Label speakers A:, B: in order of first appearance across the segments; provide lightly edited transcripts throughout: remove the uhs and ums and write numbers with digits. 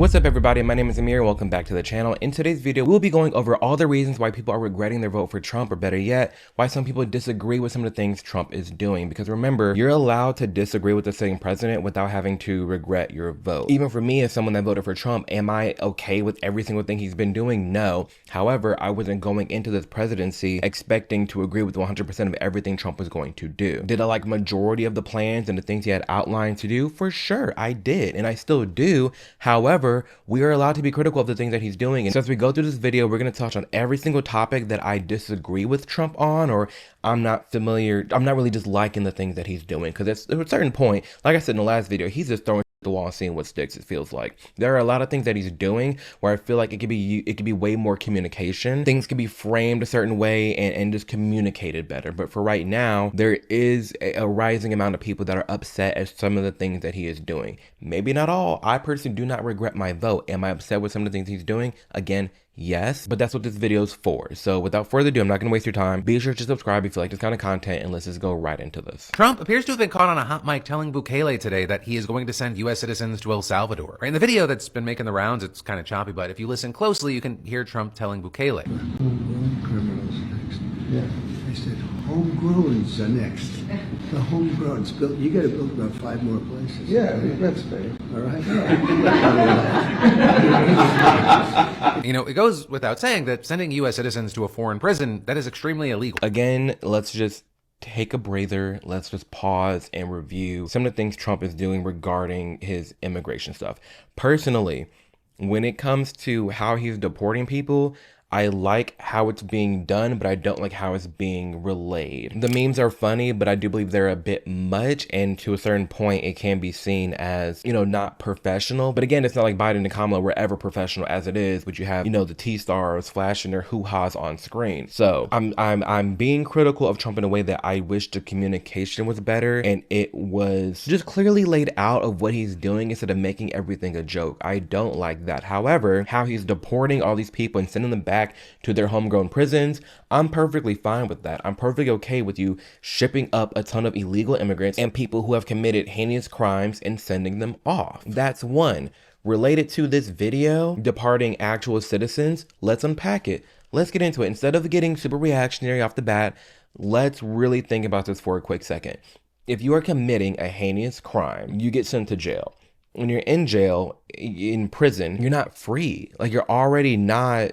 A: What's up everybody, my name is Amir, welcome back to the channel. In today's video, we'll be going over all the reasons why people are regretting their vote for Trump, or better yet, why some people disagree with some of the things Trump is doing. Because remember, you're allowed to disagree with the sitting president without having to regret your vote. Even for me, as someone that voted for Trump, am I okay with every single thing he's been doing? No. However, I wasn't going into this presidency expecting to agree with 100% of everything Trump was going to do. Did I like majority of the plans and the things he had outlined to do? For sure, I did, and I still do. However, we are allowed to be critical of the things that he's doing. And so as we go through this video, we're going to touch on every single topic that I disagree with Trump on, or I'm not really just liking the things that he's doing. Because at a certain point, like I said in the last video, he's just throwing the wall and seeing what sticks, it feels like. There are a lot of things that he's doing where I feel like it could be way more communication. Things could be framed a certain way and just communicated better. But for right now, there is a rising amount of people that are upset at some of the things that he is doing. Maybe not all. I personally do not regret my vote. Am I upset with some of the things he's doing? Again, yes, but that's what this video is for. So without further ado, I'm not going to waste your time. Be sure to subscribe if you like this kind of content, and let's just go right into this.
B: Trump appears to have been caught on a hot mic telling Bukele today that he is going to send U.S. citizens to El Salvador. In the video that's been making the rounds, it's kind of choppy, but if you listen closely, you can hear Trump telling Bukele.
C: Homegrown criminals next. Yeah. I said homegrowns are next. The homegrowns. You got to build about 5 more places.
D: Yeah, that's fair.
C: All right.
B: You know, it goes without saying that sending U.S. citizens to a foreign prison, that is extremely illegal.
A: Again, let's just take a breather. Let's just pause and review some of the things Trump is doing regarding his immigration stuff. Personally, when it comes to how he's deporting people, I like how it's being done, but I don't like how it's being relayed. The memes are funny, but I do believe they're a bit much, and to a certain point, it can be seen as, you know, not professional. But again, it's not like Biden and Kamala were ever professional as it is, but you have, you know, the T-stars flashing their hoo-has on screen. So I'm being critical of Trump in a way that I wish the communication was better, and it was just clearly laid out of what he's doing instead of making everything a joke. I don't like that. However, how he's deporting all these people and sending them back to their homegrown prisons, I'm perfectly fine with that. I'm perfectly okay with you shipping up a ton of illegal immigrants and people who have committed heinous crimes and sending them off. That's one. Related to this video, deporting actual citizens, let's unpack it. Let's get into it. Instead of getting super reactionary off the bat, let's really think about this for a quick second. If you are committing a heinous crime, you get sent to jail. When you're in jail, in prison, you're not free. Like, you're already not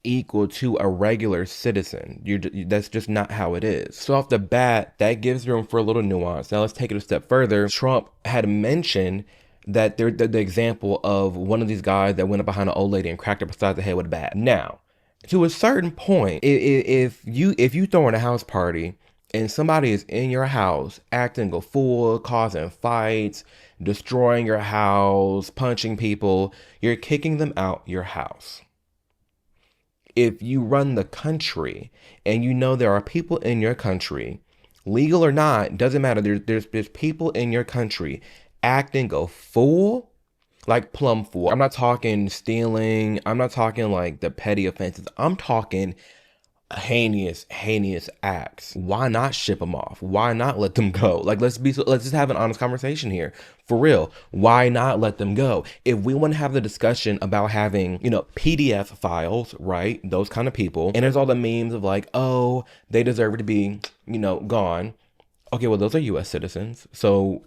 A: equal to a regular citizen. That's just not how it is. So off the bat, that gives room for a little nuance. Now let's take it a step further. Trump had mentioned that the example of one of these guys that went up behind an old lady and cracked her beside the head with a bat. Now, to a certain point, if you throw in a house party and somebody is in your house acting a fool, causing fights, destroying your house, punching people, you're kicking them out your house. If you run the country and you know there are people in your country, legal or not, doesn't matter, there's people in your country acting a fool, like plumb fool. I'm not talking stealing, I'm not talking like the petty offenses, I'm talking heinous acts. Why not ship them off? Why not let them go? Like, let's just have an honest conversation here. For real, why not let them go? If we want to have the discussion about having, you know, PDF files, right? Those kind of people. And there's all the memes of like, oh, they deserve to be, you know, gone. Okay, well, those are US citizens. So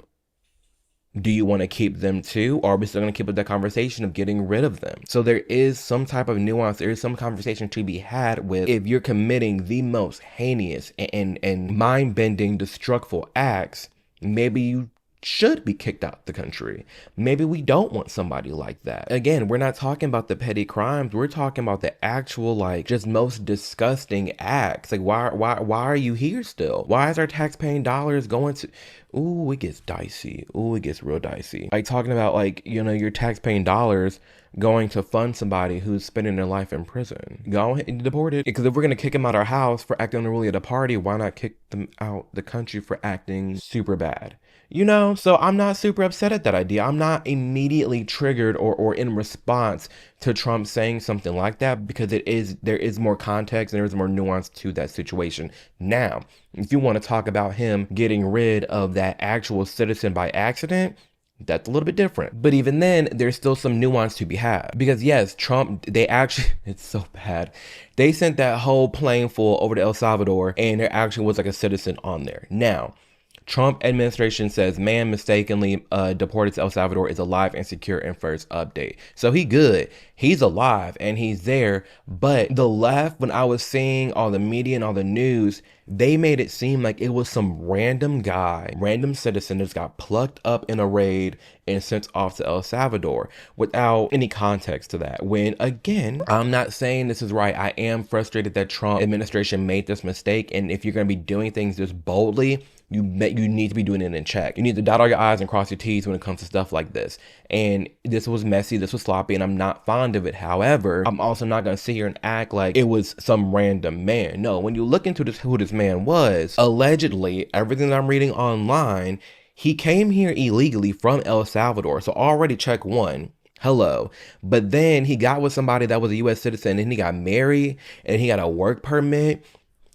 A: do you want to keep them too? Or are we still going to keep with that conversation of getting rid of them? So there is some type of nuance. There is some conversation to be had with, if you're committing the most heinous and mind-bending, destructive acts, maybe you should be kicked out the country. Maybe we don't want somebody like that. Again, we're not talking about the petty crimes. We're talking about the actual, like, just most disgusting acts. Like, why are you here still? Why is our tax-paying dollars going to... Ooh, it gets dicey. Ooh, it gets real dicey. Like, talking about, like, you know, your tax-paying dollars going to fund somebody who's spending their life in prison. Go ahead and deport it. Because if we're going to kick them out our house for acting unruly at a party, why not kick them out the country for acting super bad? You know, so I'm not super upset at that idea. I'm not immediately triggered or in response to Trump saying something like that, because there is more context and there is more nuance to that situation. Now, if you want to talk about him getting rid of that actual citizen by accident, That's a little bit different. But even then, there's still some nuance to be had. Because yes, Trump, they actually, it's so bad. They sent that whole plane full over to El Salvador, and there actually was like a citizen on there. Now, Trump administration says man mistakenly deported to El Salvador is alive and secure in first update. So he good. He's alive and he's there. But the left, when I was seeing all the media and all the news, they made it seem like it was some random guy, random citizen that just got plucked up in a raid and sent off to El Salvador without any context to that. When again, I'm not saying this is right. I am frustrated that Trump administration made this mistake. And if you're going to be doing things this boldly, you need to be doing it in check. You need to dot all your I's and cross your T's when it comes to stuff like this. And this was messy, this was sloppy, and I'm not fond of it. However, I'm also not gonna sit here and act like it was some random man. No, when you look into this, who this man was, allegedly, everything that I'm reading online, he came here illegally from El Salvador. So already check one. Hello. But then he got with somebody that was a U.S. citizen, and he got married, and he got a work permit.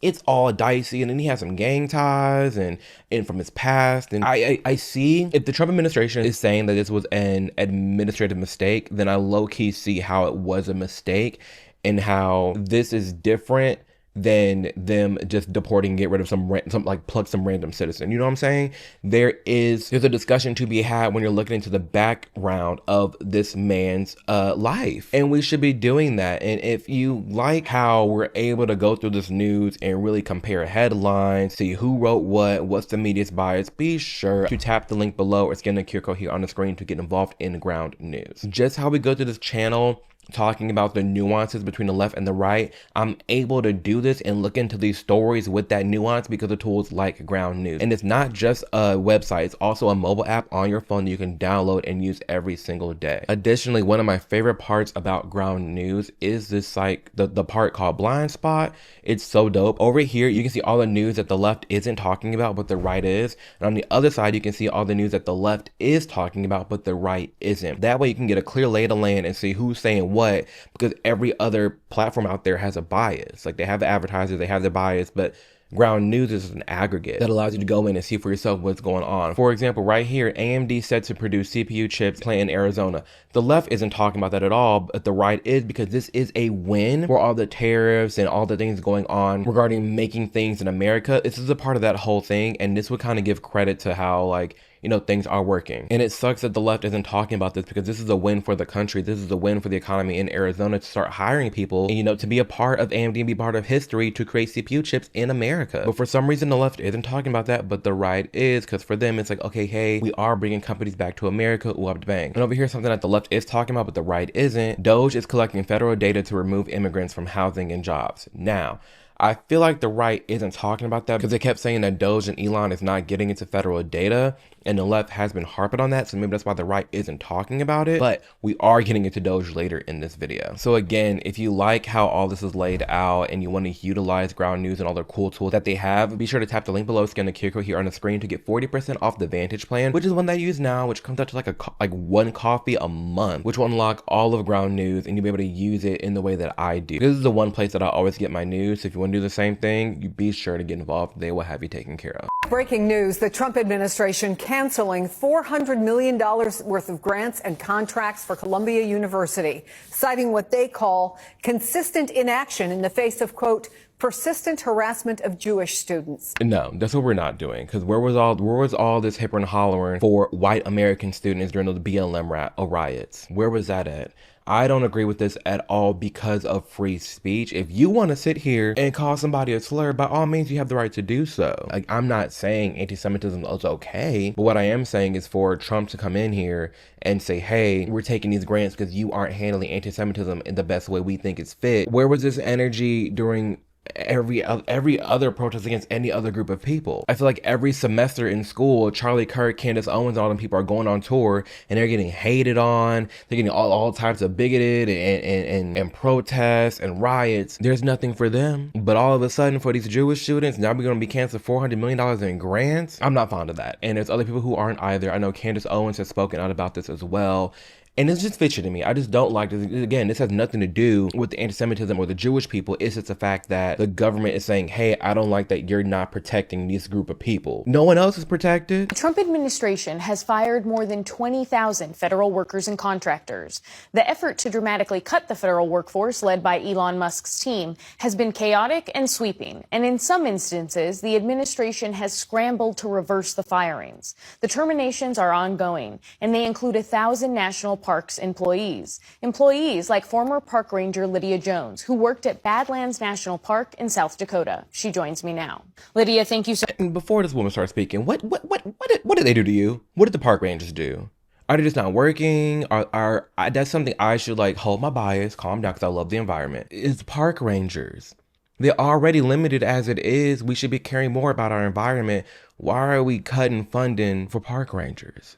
A: It's all dicey, and then he has some gang ties and from his past. And I see if the Trump administration is saying that this was an administrative mistake, then I low-key see how it was a mistake and how this is different than them just deporting and get rid of some like pluck some random citizen. You know what I'm saying? There's a discussion to be had when you're looking into the background of this man's life, and we should be doing that. And if you like how we're able to go through this news and really compare headlines, see who wrote what's the media's bias, be sure to tap the link below or scan the QR code here on the screen to get involved in ground news. Just how we go through this channel talking about the nuances between the left and the right, I'm able to do this and look into these stories with that nuance because of tools like Ground News. And it's not just a website, it's also a mobile app on your phone that you can download and use every single day. Additionally, one of my favorite parts about Ground News is this site, the part called Blind Spot. It's so dope. Over here, you can see all the news that the left isn't talking about, but the right is. And on the other side, you can see all the news that the left is talking about, but the right isn't. That way you can get a clear lay of the land and see who's saying what, because every other platform out there has a bias. Like they have the advertisers, they have the bias, but Ground News is an aggregate that allows you to go in and see for yourself what's going on. For example, right here, AMD set to produce CPU chips plant in Arizona. The left isn't talking about that at all, but the right is, because this is a win for all the tariffs and all the things going on regarding making things in America. This is a part of that whole thing, and this would kind of give credit to how, like, you know, things are working. And it sucks that the left isn't talking about this, because this is a win for the country. This is a win for the economy in Arizona to start hiring people and, you know, to be a part of AMD and be part of history to create CPU chips in America. But for some reason, the left isn't talking about that, but the right is, because for them, it's like, okay, hey, we are bringing companies back to America, bang. And over here, something that the left is talking about, but the right isn't. DOGE is collecting federal data to remove immigrants from housing and jobs. Now, I feel like the right isn't talking about that because they kept saying that DOGE and Elon is not getting into federal data, and the left has been harping on that, so maybe that's why the right isn't talking about it, but we are getting into DOGE later in this video. So again, if you like how all this is laid out and you want to utilize Ground News and all their cool tools that they have, be sure to tap the link below, scan the QR code here on the screen to get 40% off the Vantage plan, which is one that I use now, which comes out to like one coffee a month, which will unlock all of Ground News and you'll be able to use it in the way that I do. This is the one place that I always get my news, so if you want to do the same thing, you be sure to get involved. They will have you taken care of.
D: Breaking news, the Trump administration canceling $400 million worth of grants and contracts for Columbia University, citing what they call consistent inaction in the face of, quote, persistent harassment of Jewish students.
A: No, that's what we're not doing. Because where was all this hipper and hollering for white American students during the BLM riots? Where was that at? I don't agree with this at all because of free speech. If you want to sit here and call somebody a slur, by all means, you have the right to do so. Like, I'm not saying anti-Semitism is okay, but what I am saying is for Trump to come in here and say, hey, we're taking these grants because you aren't handling anti-Semitism in the best way we think is fit. Where was this energy during every other protest against any other group of people? I feel like every semester in school, Charlie Kirk, Candace Owens, and all them people are going on tour and they're getting hated on. They're getting all types of bigoted and protests and riots. There's nothing for them. But all of a sudden for these Jewish students, now we're going to be canceled $400 million in grants. I'm not fond of that. And there's other people who aren't either. I know Candace Owens has spoken out about this as well. And it's just fishy to me. I just don't like this. Again, this has nothing to do with the anti-Semitism or the Jewish people. It's just the fact that the government is saying, hey, I don't like that you're not protecting this group of people. No one else is protected.
E: The Trump administration has fired more than 20,000 federal workers and contractors. The effort to dramatically cut the federal workforce led by Elon Musk's team has been chaotic and sweeping. And in some instances, the administration has scrambled to reverse the firings. The terminations are ongoing, and they include 1,000 national parks employees. Employees like former park ranger Lydia Jones, who worked at Badlands National Park in South Dakota. She joins me now. Lydia, thank you so
A: much. Before this woman starts speaking, what did they do to you? What did the park rangers do? Are they just not working? That's something I should like hold my bias, calm down, because I love the environment. It's park rangers. They're already limited as it is. We should be caring more about our environment. Why are we cutting funding for park rangers?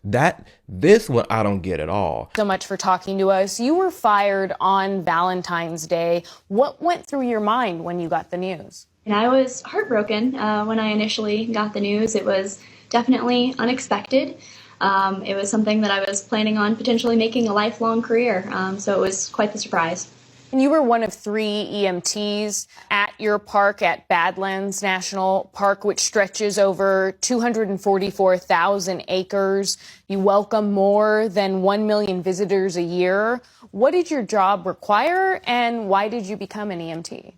A: This one I don't get at all.
E: So much for talking to us. You were fired on Valentine's Day. What went through your mind when you got the news?
F: And I was heartbroken when I initially got the news. It was definitely unexpected. It was something that I was planning on potentially making a lifelong career. So it was quite the surprise.
E: And you were one of 3 EMTs at your park at Badlands National Park, which stretches over 244,000 acres. You welcome more than 1 million visitors a year. What did your job require, and why did you become an EMT?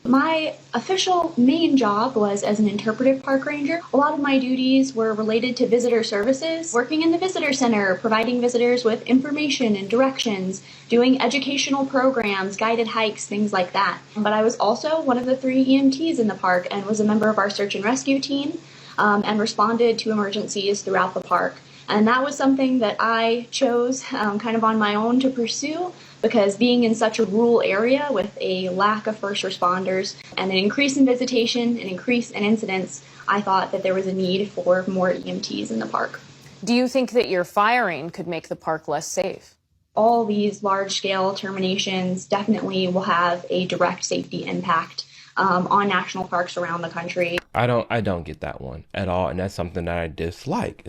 F: My official main job was as an interpretive park ranger. A lot of my duties were related to visitor services, working in the visitor center, providing visitors with information and directions, doing educational programs, guided hikes, things like that. But I was also one of the 3 EMTs in the park and was a member of our search and rescue team and responded to emergencies throughout the park. And that was something that I chose kind of on my own to pursue, because being in such a rural area with a lack of first responders and an increase in visitation, an increase in incidents, I thought that there was a need for more EMTs in the park.
E: Do you think that your firing could make the park less safe?
F: All these large-scale terminations definitely will have a direct safety impact on national parks around the country.
A: I don't get that one at all, and that's something that I dislike.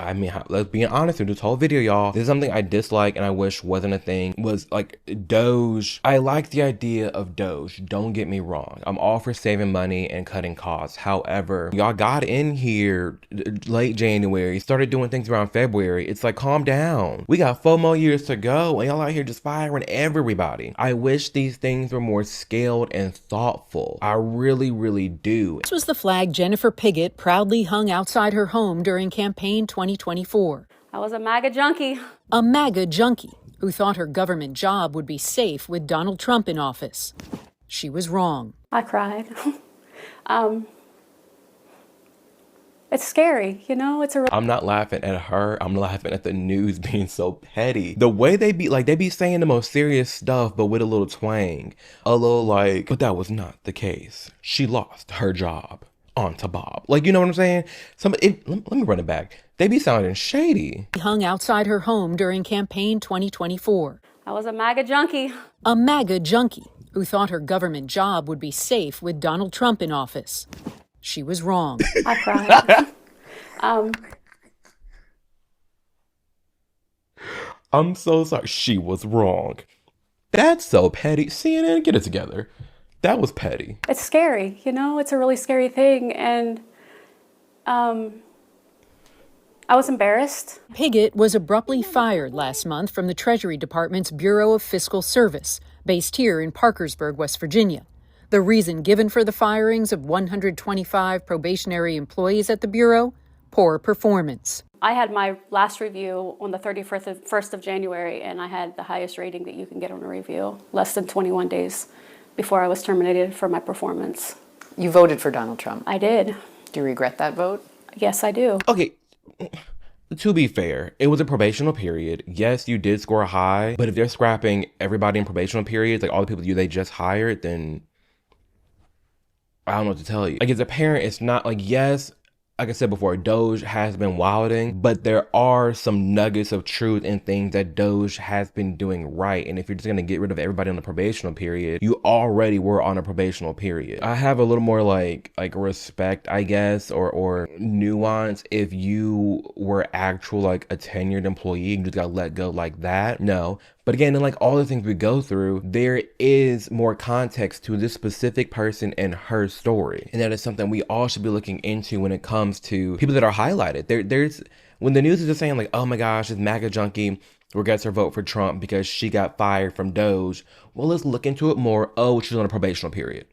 A: Let's be honest with this whole video, y'all. This is something I dislike and I wish wasn't a thing. Was like DOGE. I like the idea of DOGE. Don't get me wrong. I'm all for saving money and cutting costs. However, y'all got in here late January, started doing things around February. It's like, calm down. We got 4 more years to go and y'all out here just firing everybody. I wish these things were more scaled and thoughtful. I really, really do.
G: This was the flag Jennifer Piggott proudly hung outside her home during campaign 2024.
H: I was a MAGA junkie.
G: A MAGA junkie who thought her government job would be safe with Donald Trump in office. She was wrong.
H: I cried. It's scary, you know?
A: I'm not laughing at her. I'm laughing at the news being so petty. The way they be saying the most serious stuff, but with a little twang. A little like, but that was not the case. She lost her job onto Bob. Like, you know what I'm saying? Let me run it back. They be sounding shady.
G: He hung outside her home during campaign 2024.
H: I was a MAGA junkie.
G: A MAGA junkie who thought her government job would be safe with Donald Trump in office. She was wrong.
H: I cried.
A: I'm so sorry. She was wrong. That's so petty. CNN, get it together. That was petty.
H: It's scary, you know? It's a really scary thing, and I was embarrassed.
G: Piggott was abruptly fired last month from the Treasury Department's Bureau of Fiscal Service, based here in Parkersburg, West Virginia. The reason given for the firings of 125 probationary employees at the Bureau? Poor performance.
H: I had my last review on the 31st of January, and I had the highest rating that you can get on a review, less than 21 days before I was terminated for my performance.
I: You voted for Donald Trump.
H: I did.
I: Do you regret that vote?
H: Yes, I do.
A: Okay, to be fair, it was a probational period. Yes, you did score high, but if they're scrapping everybody in probational periods, like all the people they just hired, then I don't know what to tell you. Like, as a parent, it's not like, yes, like I said before, DOGE has been wilding, but there are some nuggets of truth in things that DOGE has been doing right. And if you're just going to get rid of everybody on the probational period, you already were on a probational period. I have a little more like respect, I guess, or nuance if you were actual like a tenured employee and just got let go like that. No. But again, in like all the things we go through, there is more context to this specific person and her story. And that is something we all should be looking into when it comes to people that are highlighted. There's when the news is just saying like, oh my gosh, this MAGA junkie regrets her vote for Trump because she got fired from DOGE. Well, let's look into it more. Oh, she's on a probational period.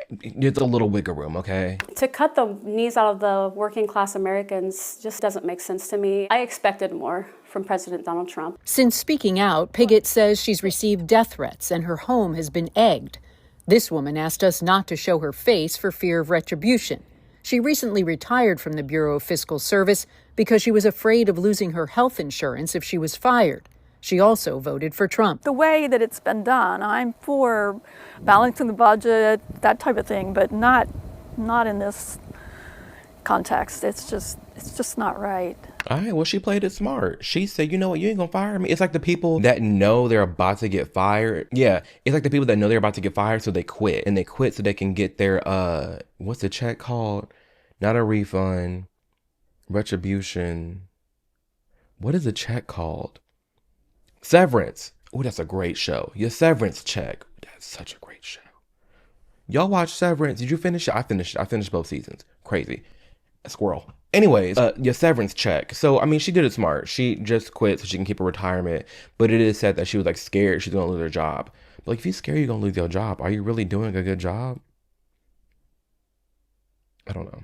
A: It's a little wiggle room, okay?
H: To cut the knees out of the working class Americans just doesn't make sense to me. I expected more from President Donald Trump.
G: Since speaking out, Pigott says she's received death threats and her home has been egged. This woman asked us not to show her face for fear of retribution. She recently retired from the Bureau of Fiscal Service because she was afraid of losing her health insurance if she was fired. She also voted for Trump.
J: The way that it's been done, I'm for balancing the budget, that type of thing, but not in this context. It's just not right.
A: All right, well, she played it smart. She said, you know what, you ain't gonna fire me. It's like the people that know they're about to get fired. Yeah, it's like the people that know they're about to get fired, so they quit. And they quit so they can get their, what's the check called? Not a refund, retribution. What is the check called? Severance. Oh, that's a great show. Your Severance check. That's such a great show. Y'all watch Severance. Did you finish it? I finished it. I finished both seasons. Crazy. A squirrel. Anyways, your severance check. So, I mean, she did it smart. She just quit so she can keep her retirement. But it is said that she was like scared she's going to lose her job. But like, if you're scared you're going to lose your job, are you really doing a good job? I don't know.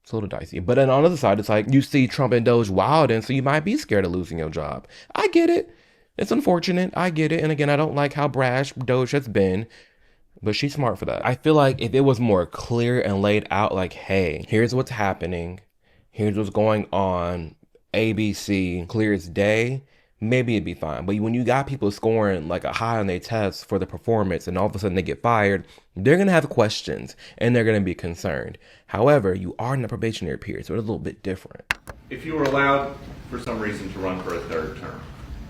A: It's a little dicey. But then on the other side, it's like you see Trump and DOGE wilding, so you might be scared of losing your job. I get it. It's unfortunate. I get it. And again, I don't like how brash DOGE has been. But she's smart for that. I feel like if it was more clear and laid out, like, hey, here's what's happening. Here's what's going on. ABC, clear as day, maybe it'd be fine. But when you got people scoring like a high on their tests for the performance and all of a sudden they get fired, they're going to have questions and they're going to be concerned. However, you are in a probationary period, so it's a little bit different.
K: If you were allowed for some reason to run for a third term,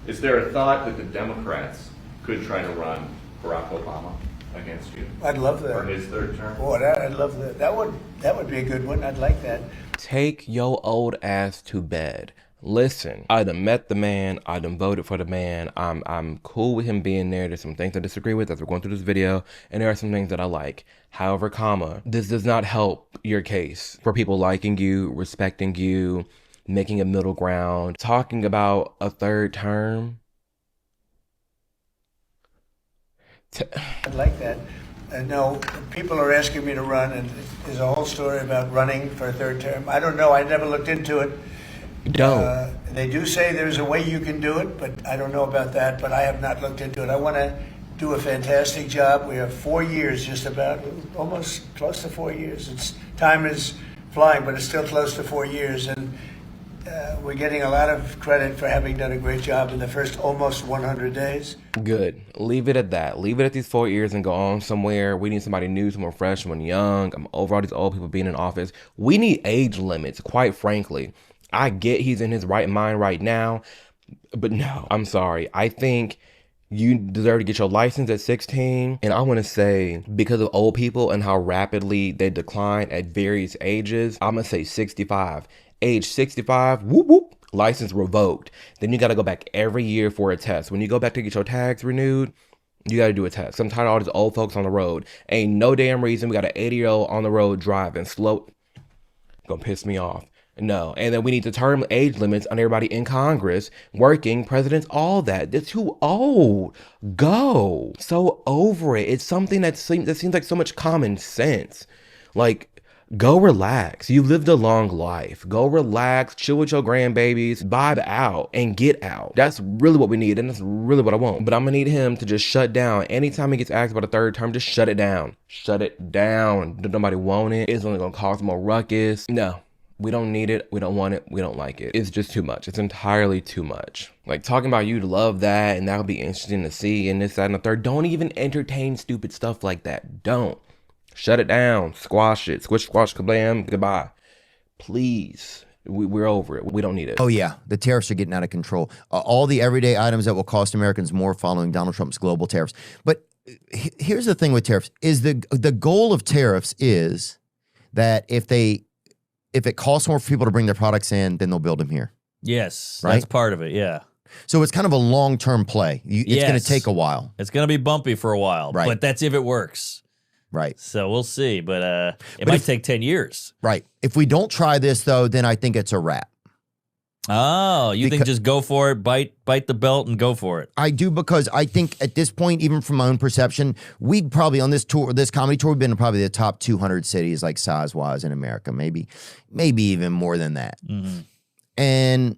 K: is there a thought that the Democrats could try to run Barack Obama against you?
C: I'd love that.
K: For his third term?
C: Boy, I'd love that. That would be a good one. I'd like that.
A: Take your old ass to bed. Listen, I done met the man. I done voted for the man. I'm cool with him being there. There's some things I disagree with as we're going through this video, and there are some things that I like. However, this does not help your case for people liking you, respecting you, making a middle ground, talking about a third term.
C: I'd like that. No, people are asking me to run, and there's a whole story about running for a third term. I don't know. I never looked into it.
A: Don't.
C: They do say there's a way you can do it, but I don't know about that. But I have not looked into it. I want to do a fantastic job. We have 4 years, just about, almost close to 4 years. Time is flying, but it's still close to 4 years, and we're getting a lot of credit for having done a great job in the first almost 100 days.
A: Good. Leave it at that. Leave it at these 4 years and go on somewhere. We need somebody new, someone fresh, someone young. I'm over all these old people being in office. We need age limits, quite frankly. I get he's in his right mind right now, but no, I'm sorry. I think you deserve to get your license at 16. And I want to say, because of old people and how rapidly they decline at various ages, I'm going to say 65. Age 65, whoop, whoop, license revoked. Then you got to go back every year for a test. When you go back to get your tags renewed, you got to do a test. I'm tired of all these old folks on the road. Ain't no damn reason we got an 80-year-old on the road driving slow. Gonna piss me off. No. And then we need to term age limits on everybody in Congress, working, presidents, all that. They're too old. Go. So over it. It's something that seems like so much common sense. Like, go relax. You've lived a long life. Go relax, chill with your grandbabies, vibe out, and get out. That's really what we need, and that's really what I want. But I'm gonna need him to just shut down. Anytime he gets asked about a third term, just shut it down. Shut it down. Nobody want it. It's only gonna cause more ruckus. No. We don't need it. We don't want it. We don't like it. It's just too much. It's entirely too much. Like, talking about you'd love that and that would be interesting to see and this, that, and the third. Don't even entertain stupid stuff like that. Don't. Shut it down. Squash it. Squish, squash, kablam. Goodbye. please. We're over it. We don't need it.
L: Oh, yeah. The tariffs are getting out of control. All the everyday items that will cost Americans more following Donald Trump's global tariffs. But here's the thing with tariffs is the goal of tariffs is that if it costs more for people to bring their products in, then they'll build them here.
M: Yes,
L: right?
M: That's part of it, yeah.
L: So it's kind of a long-term play. It's going to take a while.
M: It's going to be bumpy for a while,
L: right.
M: But that's if it works.
L: Right.
M: So we'll see, but it might take 10 years.
L: Right. If we don't try this, though, then I think it's a wrap.
M: Oh, you think just go for it, bite the belt and go for it?
L: I do, because I think at this point, even from my own perception, we'd probably on this comedy tour, we've been to probably the top 200 cities, like size-wise in America, maybe even more than that.
M: Mm-hmm.
L: And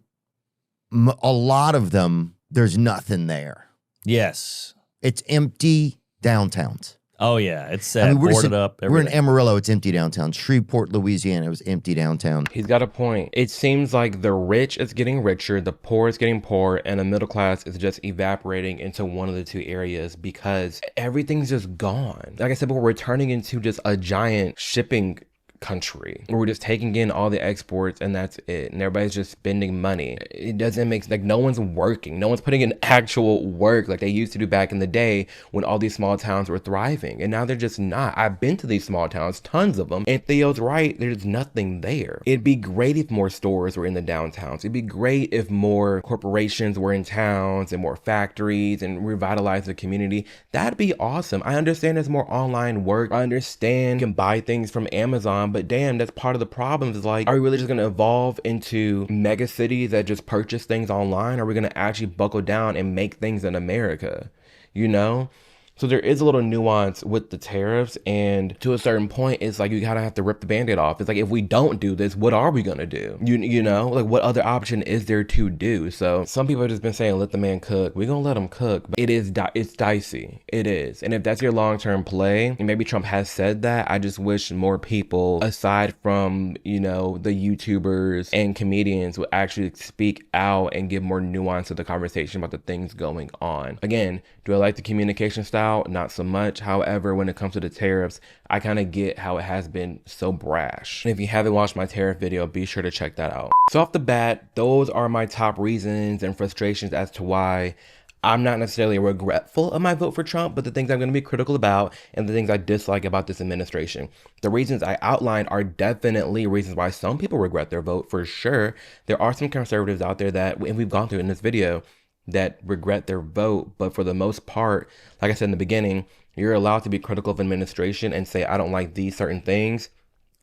L: a lot of them, there's nothing there.
M: Yes.
L: It's empty downtowns.
M: Oh, yeah. It's sad. Boarded up.
L: We're in Amarillo. It's empty downtown. Shreveport, Louisiana. It was empty downtown.
A: He's got a point. It seems like the rich is getting richer, the poor is getting poorer, and the middle class is just evaporating into one of the two areas because everything's just gone. Like I said before, we're turning into just a giant shipping country where we're just taking in all the exports and that's it, and everybody's just spending money. It doesn't make like no one's working, no one's putting in actual work like they used to do back in the day when all these small towns were thriving, and now they're just not. I've been to these small towns, tons of them, and Theo's right, there's nothing there. It'd be great if more stores were in the downtowns. It'd be great if more corporations were in towns and more factories and revitalize the community. That'd be awesome. I understand there's more online work. I understand you can buy things from Amazon, but damn, that's part of the problem. Is like, are we really just going to evolve into mega cities that just purchase things online? Or are we going to actually buckle down and make things in America? You know? So there is a little nuance with the tariffs, and to a certain point, it's like you gotta have to rip the Band-Aid off. It's like, if we don't do this, what are we gonna do? You know, like what other option is there to do? So some people have just been saying, let the man cook. We're gonna let him cook. But it's dicey. It is. And if that's your long-term play, and maybe Trump has said that, I just wish more people, aside from, you know, the YouTubers and comedians, would actually speak out and give more nuance to the conversation about the things going on. Again, do I like the communication style? Not so much. However, when it comes to the tariffs, I kind of get how it has been so brash. And if you haven't watched my tariff video, be sure to check that out. So off the bat, those are my top reasons and frustrations as to why I'm not necessarily regretful of my vote for Trump, but the things I'm going to be critical about and the things I dislike about this administration. The reasons I outlined are definitely reasons why some people regret their vote, for sure. There are some conservatives out there that, and we've gone through in this video, that regret their vote, but for the most part, like I said in the beginning, you're allowed to be critical of administration and say, I don't like these certain things,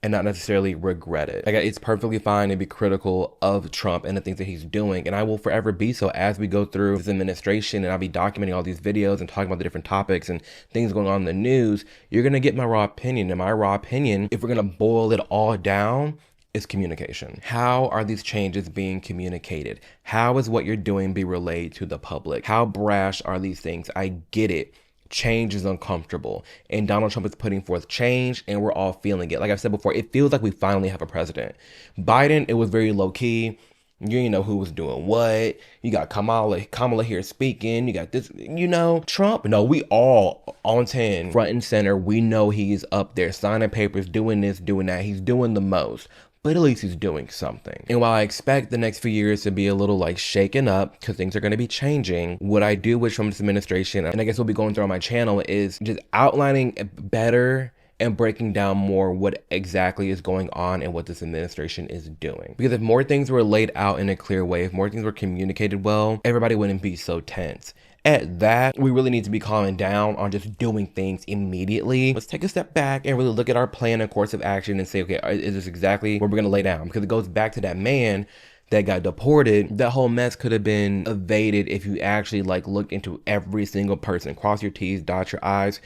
A: and not necessarily regret it. Like, it's perfectly fine to be critical of Trump and the things that he's doing, and I will forever be so as we go through this administration, and I'll be documenting all these videos and talking about the different topics and things going on in the news. You're gonna get my raw opinion, and my raw opinion, if we're gonna boil it all down, is communication. How are these changes being communicated? How is what you're doing be relayed to the public? How brash are these things? I get it. Change is uncomfortable, and Donald Trump is putting forth change, and we're all feeling it. Like I've said before, it feels like we finally have a president. Biden, it was very low key. You didn't know who was doing what. You got Kamala here speaking. You got this, you know. Trump, no, we all on 10, front and center. We know he's up there signing papers, doing this, doing that. He's doing the most. But at least he's doing something. And while I expect the next few years to be a little like shaken up because things are going to be changing, what I do wish from this administration, and I guess we'll be going through on my channel, is just outlining better and breaking down more what exactly is going on and what this administration is doing. Because if more things were laid out in a clear way, if more things were communicated well, everybody wouldn't be so tense. At that, we really need to be calming down on just doing things immediately. Let's take a step back and really look at our plan and course of action and say, okay, is this exactly what we're gonna lay down? Because it goes back to that man that got deported. That whole mess could have been evaded if you actually like looked into every single person, cross your T's, dot your I's,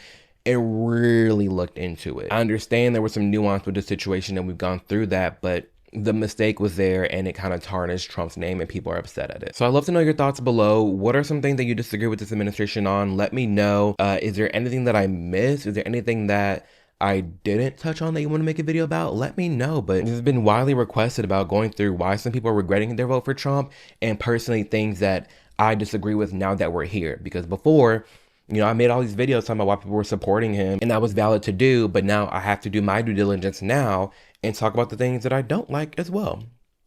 A: and really looked into it. I understand there was some nuance with the situation and we've gone through that, but the mistake was there and it kind of tarnished Trump's name and people are upset at it. So I'd love to know your thoughts below. What are some things that you disagree with this administration on? Let me know. Is there anything that I missed? Is there anything that I didn't touch on that you want to make a video about? Let me know. But this has been widely requested about going through why some people are regretting their vote for Trump, and personally things that I disagree with now that we're here. Because before, You know, I made all these videos talking about why people were supporting him, and that was valid to do, but now I have to do my due diligence now and talk about the things that I don't like as well.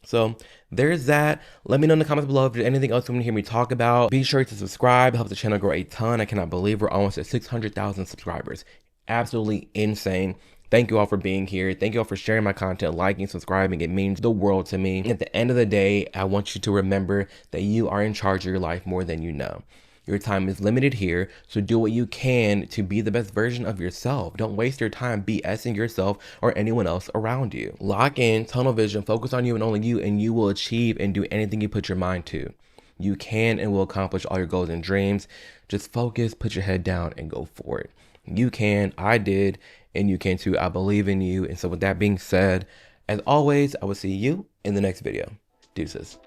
A: So there's that. Let me know in the comments below if there's anything else you want to hear me talk about. Be sure to subscribe. It helps the channel grow a ton. I cannot believe we're almost at 600,000 subscribers. Absolutely insane. Thank you all for being here. Thank you all for sharing my content, liking, subscribing. It means the world to me. At the end of the day, I want you to remember that you are in charge of your life more than you know. Your time is limited here, so do what you can to be the best version of yourself. Don't waste your time BSing yourself or anyone else around you. Lock in, tunnel vision, focus on you and only you, and you will achieve and do anything you put your mind to. You can and will accomplish all your goals and dreams. Just focus, put your head down, and go for it. You can, I did, and you can too. I believe in you. And so with that being said, as always, I will see you in the next video. Deuces.